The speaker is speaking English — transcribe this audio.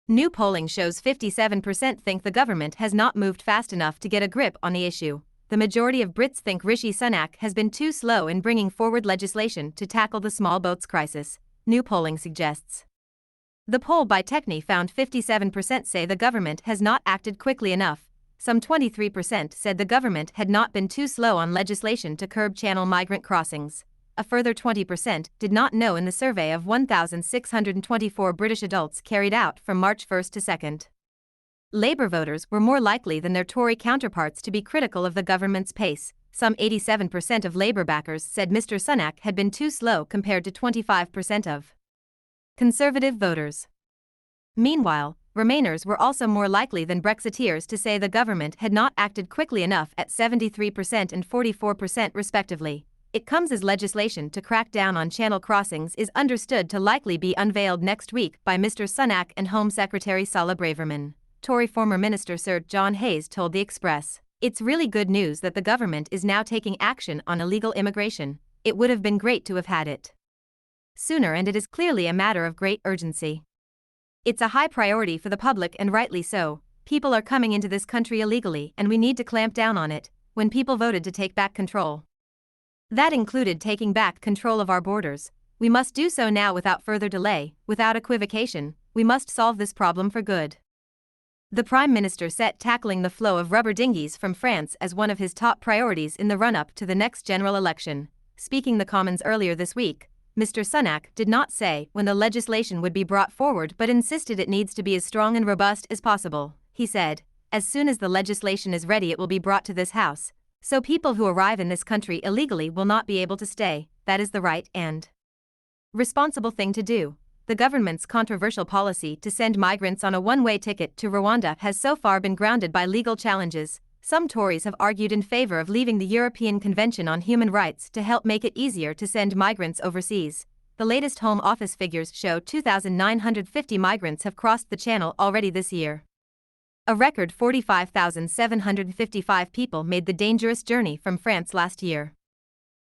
New polling shows 57% think the government has not moved fast enough to get a grip on the issue. The majority of Brits think Rishi Sunak has been too slow in bringing forward legislation to tackle the small boats crisis, new polling suggests. The poll by Thannk found 57% say the government has not acted quickly enough. Some 23% said the government had not been too slow on legislation to curb channel migrant crossings. A further 20% did not know in the survey of 1,624 British adults carried out from March 1 to 2. Labour voters were more likely than their Tory counterparts to be critical of the government's pace. Some 87% of Labour backers said Mr. Sunak had been too slow compared to 25% of Conservative voters. Meanwhile, Remainers were also more likely than Brexiteers to say the government had not acted quickly enough at 73% and 44% respectively. It comes as legislation to crack down on channel crossings is understood to likely be unveiled next week by Mr. Sunak and Home Secretary Sala Braverman. Tory former Minister Sir John Hayes told The Express, "It's really good news that the government is now taking action on illegal immigration. It would have been great to have had it sooner, and it is clearly a matter of great urgency. It's a high priority for the public, and rightly so. People are coming into this country illegally, and we need to clamp down on it." When people voted to take back control, that included taking back control of our borders. We must do so now without further delay, without equivocation. We must solve this problem for good. The Prime Minister set tackling the flow of rubber dinghies from France as one of his top priorities in the run-up to the next general election. Speaking the Commons earlier this week, Mr. Sunak did not say when the legislation would be brought forward but insisted it needs to be as strong and robust as possible. He said, "As soon as the legislation is ready it will be brought to this House. So people who arrive in this country illegally will not be able to stay. That is the right and responsible thing to do." The government's controversial policy to send migrants on a one-way ticket to Rwanda has so far been grounded by legal challenges. Some Tories have argued in favor of leaving the European Convention on Human Rights to help make it easier to send migrants overseas. The latest Home Office figures show 2,950 migrants have crossed the Channel already this year. A record 45,755 people made the dangerous journey from France last year.